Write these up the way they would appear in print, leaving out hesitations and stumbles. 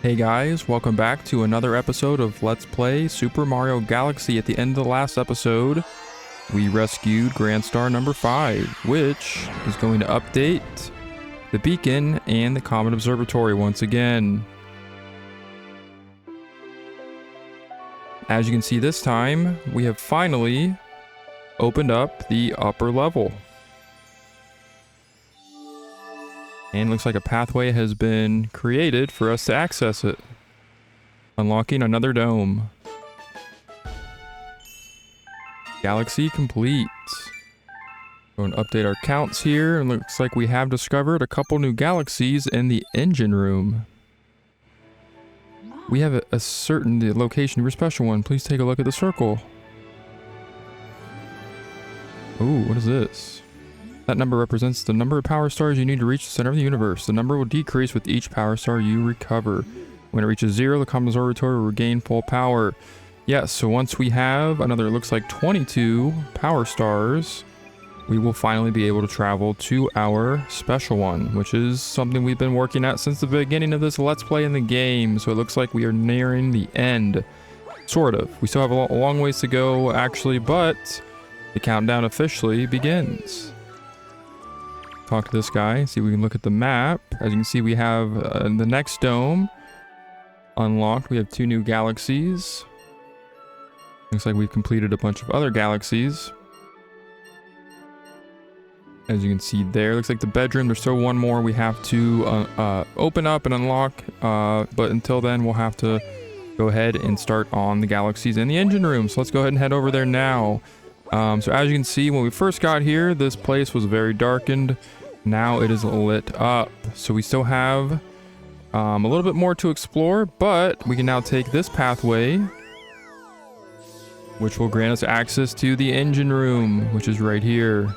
Hey guys, welcome back to another episode of Let's Play Super Mario Galaxy. At the end of the last episode, we rescued Grand Star number 5, which is going to update the beacon and the Comet Observatory once again. As you can see this time, we have finally opened up the upper level. And looks like a pathway has been created for us to access it. Unlocking another dome. Galaxy complete. Going to update our counts here, and looks like we have discovered a couple new galaxies in the engine room. We have a certain location of your special one. Please take a look at the circle. Ooh, what is this? That number represents the number of power stars you need to reach the center of the universe. The number will decrease with each power star you recover. When it reaches 0, the Comet Observatory will regain full power. Yes, so once we have another, it looks like 22 power stars, we will finally be able to travel to our special one, which is something we've been working at since the beginning of this Let's Play in the game. So it looks like we are nearing the end. Sort of. We still have a long ways to go, actually, but the countdown officially begins. Talk to this guy, see if we can look at the map. As you can see, we have the next dome unlocked. We have 2 new galaxies. Looks like we've completed a bunch of other galaxies. As you can see there, looks like the bedroom, there's still one more we have to open up and unlock. But until then, we'll have to go ahead and start on the galaxies in the engine room. So let's go ahead and head over there now. So as you can see, when we first got here, this place was very darkened. Now it is lit up. So we still have a little bit more to explore, but we can now take this pathway, which will grant us access to the engine room, which is right here,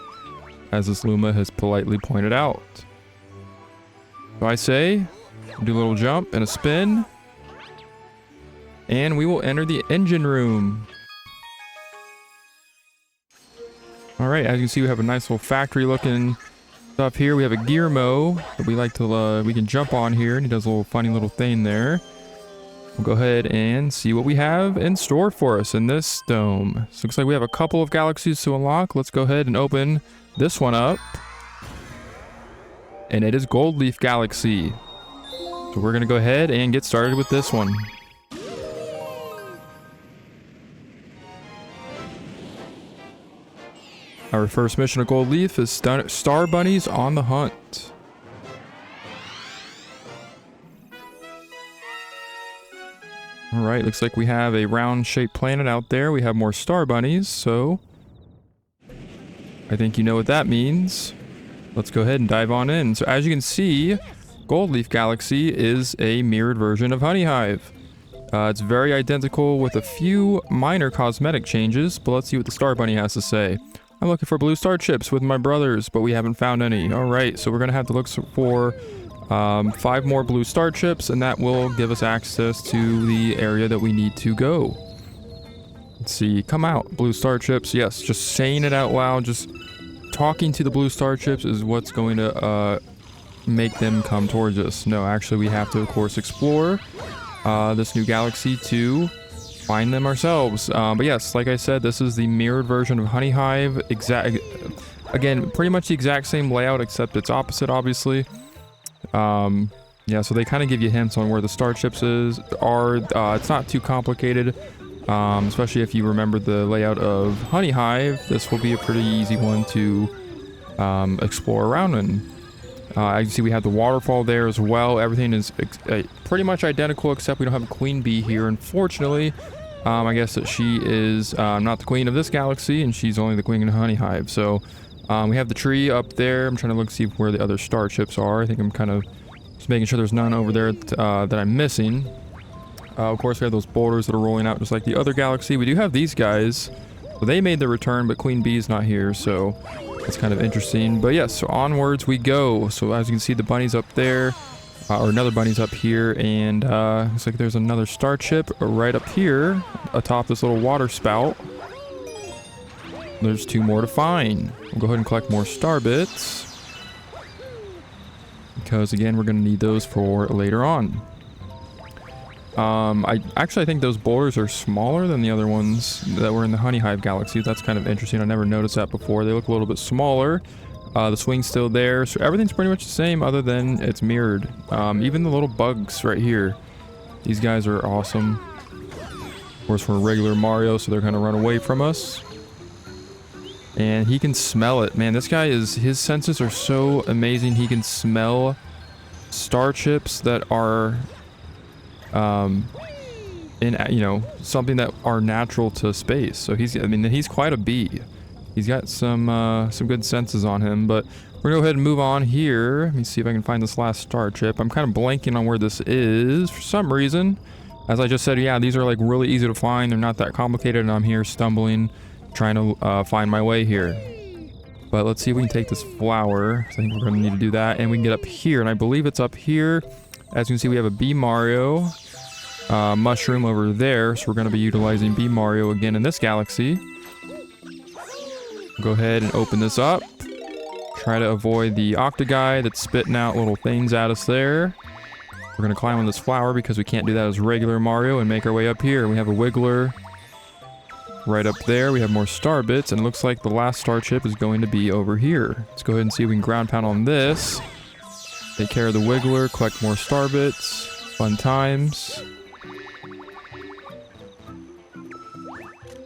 as this Luma has politely pointed out. So I say, do a little jump and a spin, and we will enter the engine room. Alright, as you can see, we have a nice little factory looking stuff here. We have a Gearmo that we like to, we can jump on here, and he does a little funny little thing there. We'll go ahead and see what we have in store for us in this dome. So it looks like we have a couple of galaxies to unlock. Let's go ahead and open this one up. And it is Gold Leaf Galaxy. So we're going to go ahead and get started with this one. Our first mission of Gold Leaf is Star Bunnies on the Hunt. Alright, looks like we have a round-shaped planet out there. We have more Star Bunnies, so I think you know what that means. Let's go ahead and dive on in. So as you can see, Gold Leaf Galaxy is a mirrored version of Honey Hive. It's very identical with a few minor cosmetic changes, but let's see what the Star Bunny has to say. I'm looking for blue star chips with my brothers, but we haven't found any. Alright, so we're going to have to look for 5 more blue star chips, and that will give us access to the area that we need to go. Let's see, come out, blue star chips. Yes, just saying it out loud, just talking to the blue star chips is what's going to make them come towards us. No, actually we have to, of course, explore this new galaxy to find them ourselves. But yes, like I said, this is the mirrored version of Honey Hive. Again, pretty much the exact same layout, except it's opposite, obviously. Yeah, so they kind of give you hints on where the star chips are. It's not too complicated, especially if you remember the layout of Honey Hive. This will be a pretty easy one to explore around in. As you can see, we have the waterfall there as well. Everything is pretty much identical, except we don't have a Queen Bee here, unfortunately. I guess that she is not the queen of this galaxy, and she's only the queen of Honey Hive. So we have the tree up there. I'm trying to look see where the other star chips are. I think I'm kind of just making sure there's none over there that I'm missing. Of course, we have those boulders that are rolling out just like the other galaxy. We do have these guys. So they made their return, but Queen Bee is not here, so it's kind of interesting. But yes, so onwards we go. So as you can see, the bunny's up there, or another bunny's up here, and looks like there's another star chip right up here atop this little water spout. There's 2 more to find. We'll go ahead and collect more star bits, because again, we're going to need those for later on. I think those boulders are smaller than the other ones that were in the Honey Hive Galaxy. That's kind of interesting. I never noticed that before. They look a little bit smaller. The swing's still there, so everything's pretty much the same other than it's mirrored. Even the little bugs right here. These guys are awesome. Of course, we're regular Mario, so they're gonna run away from us. And he can smell it. Man, this guy his senses are so amazing. He can smell star chips that are in, you know, something that are natural to space. So he's quite a bee. He's got some good senses on him, but we're gonna go ahead and move on here. Let me see if I can find this last star chip. I'm kind of blanking on where this is for some reason. As I just said, yeah, these are like really easy to find. They're not that complicated, and I'm here stumbling, trying to find my way here. But let's see if we can take this flower. I think we're gonna need to do that, and we can get up here, and I believe it's up here. As you can see, we have a Bee Mario mushroom over there, so we're gonna be utilizing Bee Mario again in this galaxy. Go ahead and open this up. Try to avoid the Octoguy that's spitting out little things at us there. We're going to climb on this flower because we can't do that as regular Mario and make our way up here. We have a Wiggler right up there. We have more star bits, and it looks like the last star chip is going to be over here. Let's go ahead and see if we can ground pound on this. Take care of the Wiggler, collect more star bits. Fun times.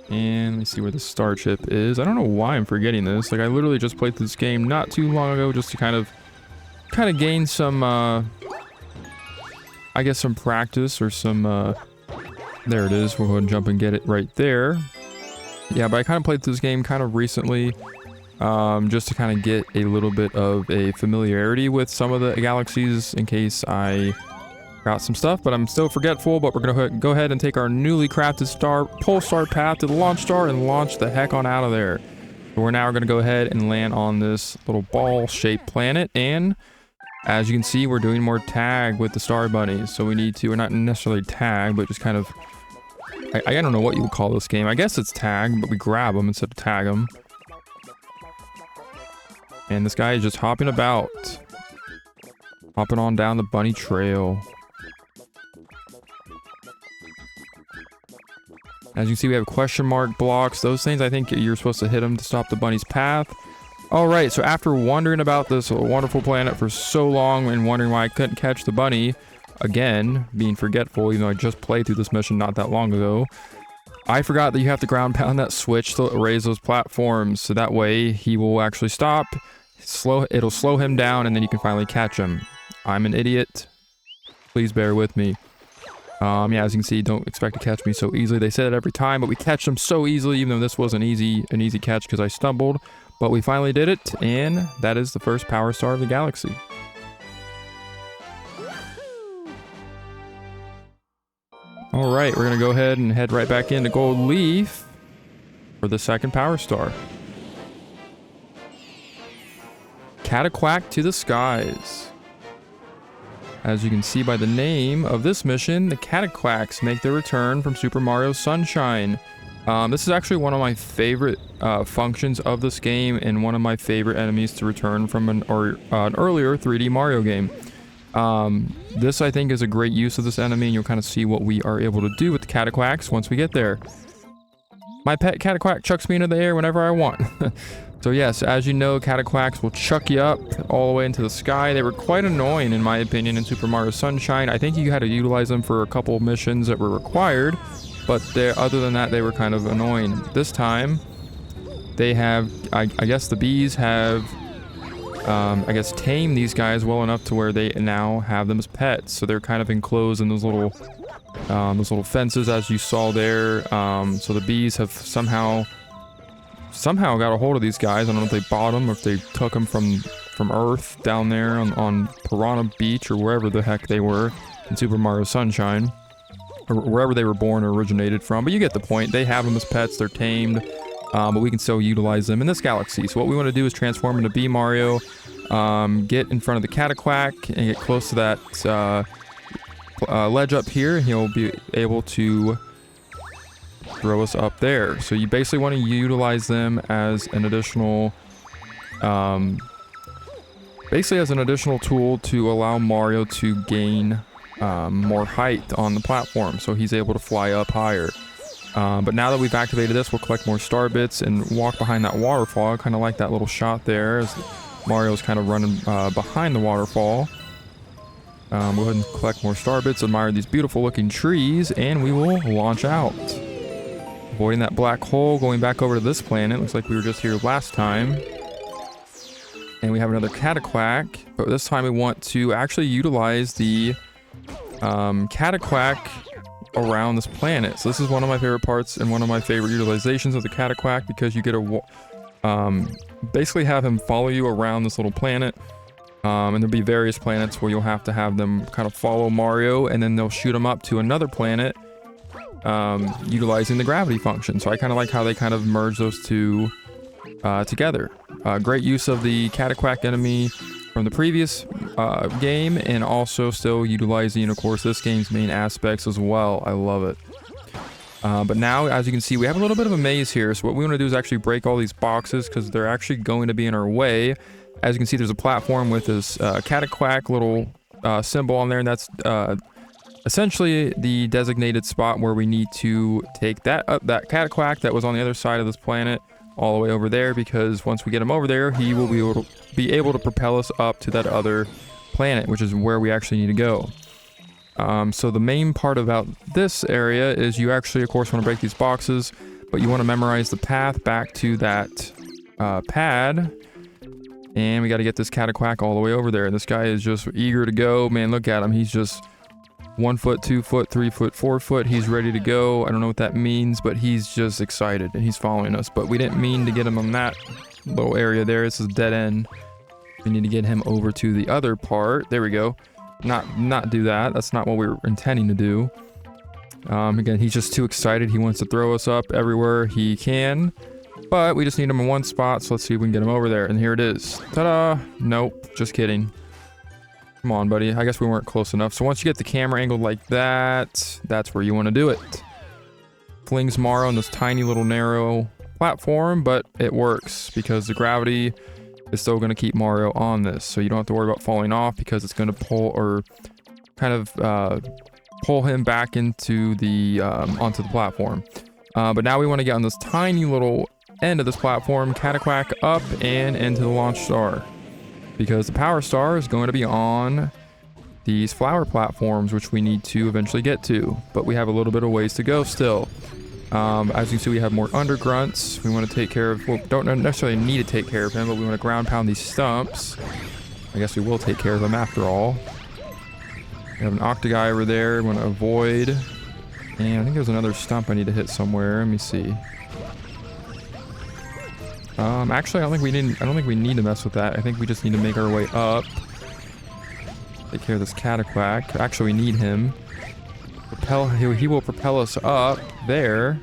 And let me see where the star chip is. I don't know why I'm forgetting this. Like, I literally just played this game not too long ago just to kind of gain some, I guess some practice or some, there it is. We'll go ahead and jump and get it right there. Yeah, but I kind of played this game kind of recently, just to kind of get a little bit of a familiarity with some of the galaxies in case I got some stuff, but I'm still forgetful. But we're gonna go ahead and take our newly crafted Pulsar path to the launch star and launch the heck on out of there. But we're now gonna go ahead and land on this little ball-shaped planet, and as you can see, we're doing more tag with the star bunnies. So we need to, we're not necessarily tag, but just kind of, I don't know what you would call this game. I guess it's tag, but we grab them instead of tag them. And this guy is just hopping about, hopping on down the bunny trail. As you can see, we have question mark blocks. Those things, I think you're supposed to hit them to stop the bunny's path. Alright, so after wondering about this wonderful planet for so long and wondering why I couldn't catch the bunny, again, being forgetful, even though I just played through this mission not that long ago, I forgot that you have to ground pound that switch to raise those platforms, so that way he will actually stop, it'll slow him down, and then you can finally catch him. I'm an idiot. Please bear with me. Yeah, as you can see, don't expect to catch me so easily. They say that every time, but we catch them so easily, even though this was an easy catch because I stumbled. But we finally did it, and that is the first power star of the galaxy. Alright, we're going to go ahead and head right back into Gold Leaf for the second power star. Cataquack to the skies. As you can see by the name of this mission, the Cataquacks make their return from Super Mario Sunshine. This is actually one of my favorite functions of this game, and one of my favorite enemies to return from an earlier 3D Mario game. This, I think, is a great use of this enemy, and you'll kind of see what we are able to do with the Cataquacks once we get there. My pet Cataquack chucks me into the air whenever I want. So yes, as you know, Cataquacks will chuck you up all the way into the sky. They were quite annoying, in my opinion, in Super Mario Sunshine. I think you had to utilize them for a couple of missions that were required, but other than that, they were kind of annoying. This time, they have, I guess the bees have, I guess, tamed these guys well enough to where they now have them as pets. So they're kind of enclosed in those little fences, as you saw there. So the bees have somehow got a hold of these guys. I don't know if they bought them or if they took them from Earth down there on Piranha Beach or wherever the heck they were in Super Mario Sunshine, or wherever they were born or originated from. But you get the point. They have them as pets. They're tamed, but we can still utilize them in this galaxy. So what we want to do is transform into Bee Mario, get in front of the Cataquack, and get close to that ledge up here. He'll be able to throw us up there. So you basically want to utilize them as an additional, basically as an additional tool to allow Mario to gain more height on the platform, so he's able to fly up higher. But now that we've activated this, we'll collect more star bits and walk behind that waterfall. I kind of like that little shot there as Mario's kind of running behind the waterfall. Go ahead and collect more star bits, admire these beautiful looking trees, and we will launch out. Avoiding that black hole, going back over to this planet. Looks like we were just here last time. And we have another Cataquack, but this time we want to actually utilize the Cataquack around this planet. So this is one of my favorite parts and one of my favorite utilizations of the Cataquack, because you get to basically have him follow you around this little planet. And there'll be various planets where you'll have to have them kind of follow Mario, and then they'll shoot him up to another planet utilizing the gravity function. So I kind of like how they kind of merge those two together. Great use of the Cataquack enemy from the previous game, and also still utilizing, of course, this game's main aspects as well. I love it. But now, as you can see, we have a little bit of a maze here. So what we want to do is actually break all these boxes, because they're actually going to be in our way. As you can see, there's a platform with this Cataquack little symbol on there, and that's essentially the designated spot where we need to take that Cataquack that was on the other side of this planet all the way over there, because once we get him over there, he will be able to propel us up to that other planet, which is where we actually need to go. So the main part about this area is you actually, of course, want to break these boxes, but you want to memorize the path back to that pad. And we got to get this Cataquack all the way over there. This guy is just eager to go. Man, look at him. He's just 1 foot, 2 foot, 3 foot, 4 foot. He's ready to go. I don't know what that means, but he's just excited and he's following us. But we didn't mean to get him on that little area there. This is a dead end. We need to get him over to the other part. There we go. Not do that. That's not what we were intending to do. Again, he's just too excited. He wants to throw us up everywhere he can. But we just need him in one spot, so let's see if we can get him over there. And here it is. Ta-da! Nope, just kidding. Come on, buddy. I guess we weren't close enough. So once you get the camera angled like that, that's where you want to do it. Flings Mario on this tiny little narrow platform, but it works because the gravity is still going to keep Mario on this. So you don't have to worry about falling off, because it's going to pull, or kind of pull him back into the onto the platform. But now we want to get on this tiny little end of this platform, Cataquack up and into the launch star, because the power star is going to be on these flower platforms, which we need to eventually get to, but we have a little bit of ways to go still. As you can see, we have more undergrunts. We want to take care of, well, don't necessarily need to take care of him, but we want to ground pound these stumps. I guess we will take care of them after all. We have an Octoguy over there we want to avoid, and I think there's another stump I need to hit somewhere. Let me see. Actually, I don't think we need to mess with that. I think we just need to make our way up. Take care of this Cataquack. Actually, we need him. He will propel us up there.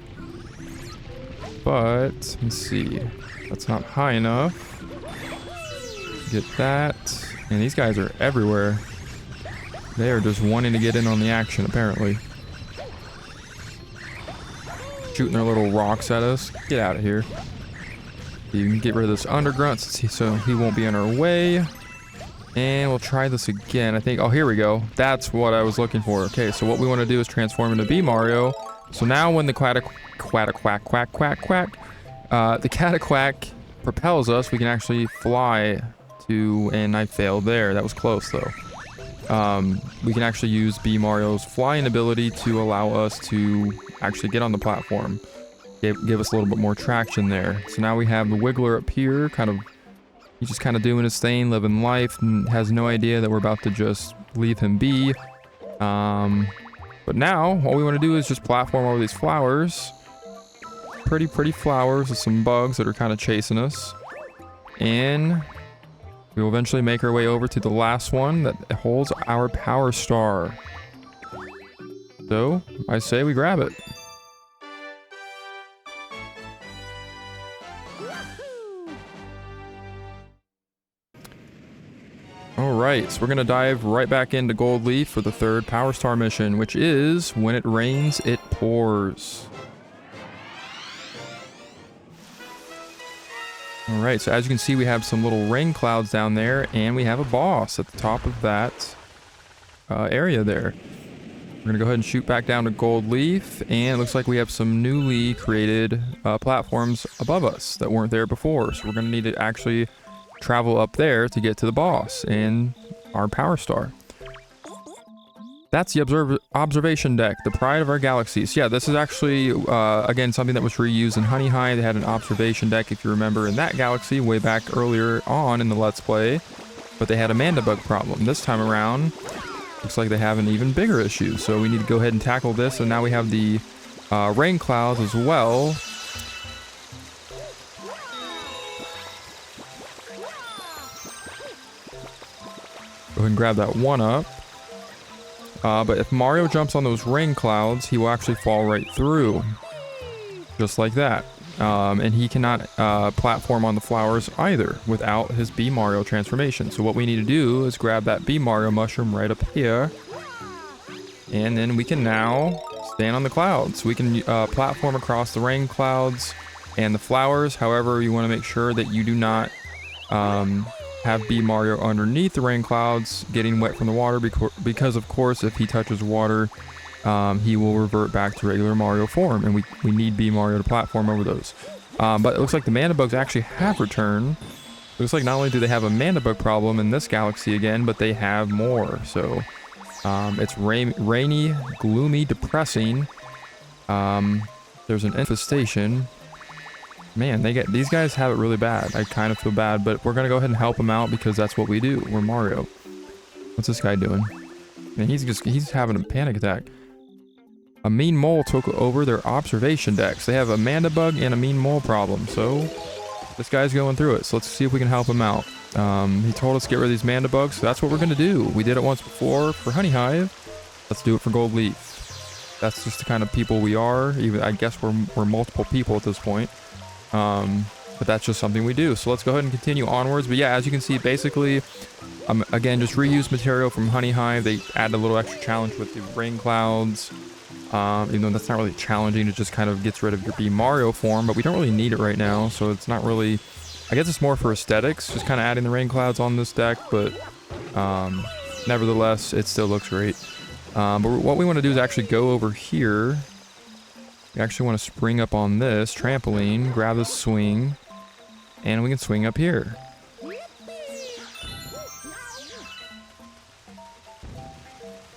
But, let's see. That's not high enough. Get that. And these guys are everywhere. They are just wanting to get in on the action, apparently. Shooting their little rocks at us. Get out of here. You can get rid of this undergrunt so he won't be in our way. And we'll try this again. I think, oh, here we go. That's what I was looking for. Okay, so what we want to do is transform into B Mario. So now when the the Cataquack propels us, we can actually fly to, and I failed there. That was close though. We can actually use B Mario's flying ability to allow us to actually get on the platform. Give us a little bit more traction there. So now we have the Wiggler up here, he's just kind of doing his thing, living life, and has no idea that we're about to just leave him be. But now, all we want to do is just platform over these flowers. Pretty flowers with some bugs that are kind of chasing us. And we will eventually make our way over to the last one that holds our power star. So, I say we grab it. Alright, so we're going to dive right back into Gold Leaf for the third Power Star mission, which is When It Rains, It Pours. Alright, so as you can see, we have some little rain clouds down there, and we have a boss at the top of that area there. We're gonna go ahead and shoot back down to Gold Leaf, and it looks like we have some newly created platforms above us that weren't there before. So we're gonna need to actually travel up there to get to the boss and our Power Star. That's the observation deck, the pride of our galaxy. So yeah, this is actually, again, something that was reused in Honey Hive. They had an observation deck, if you remember, in that galaxy way back earlier on in the Let's Play. But they had a Mandibug problem. This time around, looks like they have an even bigger issue. So we need to go ahead and tackle this. And now we have the rain clouds as well. Go ahead and grab that one up. But if Mario jumps on those rain clouds, he will actually fall right through. Just like that. And he cannot platform on the flowers either without his B Mario transformation. So what we need to do is grab that B Mario mushroom right up here. And then we can now stand on the clouds. We can platform across the rain clouds and the flowers. However, you want to make sure that you do not have B Mario underneath the rain clouds getting wet from the water, because of course if he touches water, he will revert back to regular Mario form, and we need B Mario to platform over those. But it looks like the Mandibugs actually have returned. It looks like not only do they have a Mandibug problem in this galaxy again, but they have more. So it's rainy, gloomy, depressing. There's an infestation. Man, these guys have it really bad. I kind of feel bad, but we're gonna go ahead and help them out because that's what we do. We're Mario. What's this guy doing? Man, he's having a panic attack. A mean mole took over their observation decks. They have a Mandibug and a mean mole problem, so this guy's going through it. So let's see if we can help him out. He told us to get rid of these Mandibugs, so that's what we're gonna do. We did it once before for Honey Hive. Let's do it for Gold Leaf. That's just the kind of people we are. Even I guess we're multiple people at this point. But that's just something we do. So let's go ahead and continue onwards. But yeah, as you can see, basically, again, just reuse material from Honey Hive. They added a little extra challenge with the rain clouds. Even though that's not really challenging, it just kind of gets rid of your B Mario form, but we don't really need it right now. So it's not really, I guess it's more for aesthetics, just kind of adding the rain clouds on this deck. But nevertheless, it still looks great. But what we want to do is actually go over here. We actually want to spring up on this trampoline, grab the swing, and we can swing up here.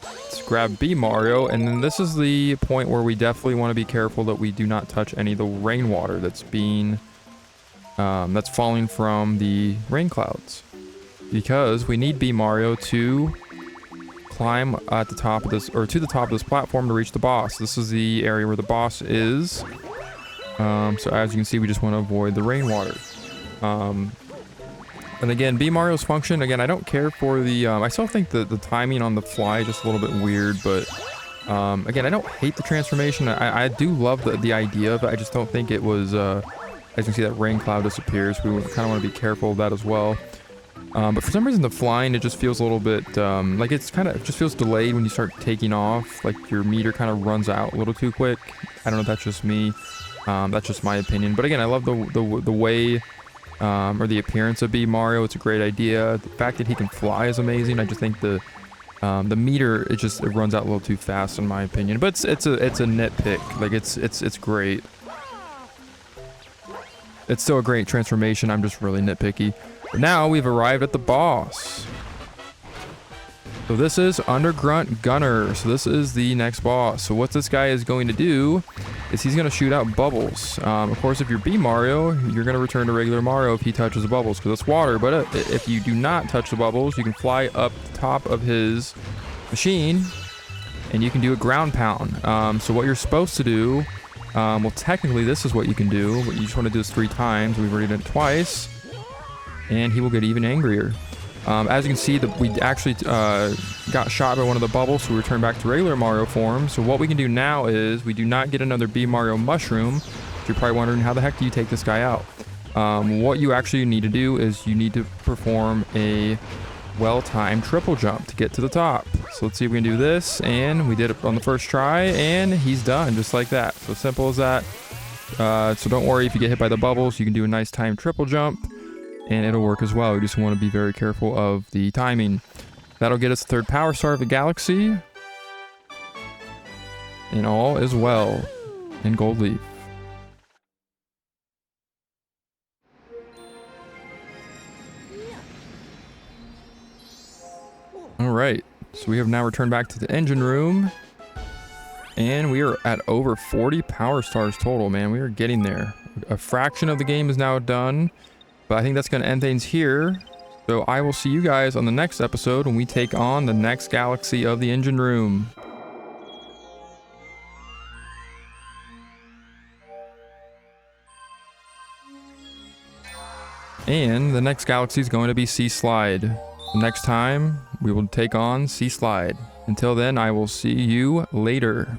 Let's grab B Mario, and then this is the point where we definitely want to be careful that we do not touch any of the rainwater that's that's falling from the rain clouds, because we need B Mario to climb at the top of this, or to the top of this platform to reach the boss. This is the area where the boss is. So as you can see, we just want to avoid the rainwater. And again, B Mario's function, again, I don't care for the, I still think the timing on the fly is just a little bit weird, but again, I don't hate the transformation. I do love the idea of it. I just don't think it was, as you can see, that rain cloud disappears. We kind of want to be careful of that as well. But for some reason, the flying, it just feels a little bit, like it just feels delayed when you start taking off. Like your meter kind of runs out a little too quick. I don't know if that's just me. That's just my opinion. But again, I love the way, or the appearance of B Mario. It's a great idea. The fact that he can fly is amazing. I just think the meter, it runs out a little too fast in my opinion. But it's a nitpick. Like it's great. It's still a great transformation. I'm just really nitpicky. But now we've arrived at the boss. So this is Undergrunt Gunner. So this is the next boss. So what this guy is going to do is he's going to shoot out bubbles. Of course, if you're B Mario, you're going to return to regular Mario if he touches the bubbles, because it's water. But if you do not touch the bubbles, you can fly up the top of his machine and you can do a ground pound. So what you're supposed to do, well, technically this is what you can do, but you just want to do this 3 times. We've already done it twice. And he will get even angrier. As you can see, we actually got shot by one of the bubbles, so we return back to regular Mario form. So what we can do now is we do not get another B Mario mushroom. So you're probably wondering, how the heck do you take this guy out? What you actually need to do is you need to perform a well-timed triple jump to get to the top. So let's see if we can do this, and we did it on the first try, and he's done just like that. So simple as that. So don't worry if you get hit by the bubbles. You can do a nice timed triple jump, and it'll work as well. You just want to be very careful of the timing. That'll get us the third power star of the galaxy. And all is well in Gold Leaf. Alright, so we have now returned back to the engine room. And we are at over 40 power stars total, man. We are getting there. A fraction of the game is now done. But I think that's going to end things here. So I will see you guys on the next episode when we take on the next galaxy of the engine room. And the next galaxy is going to be Sea Slide. Next time, we will take on Sea Slide. Until then, I will see you later.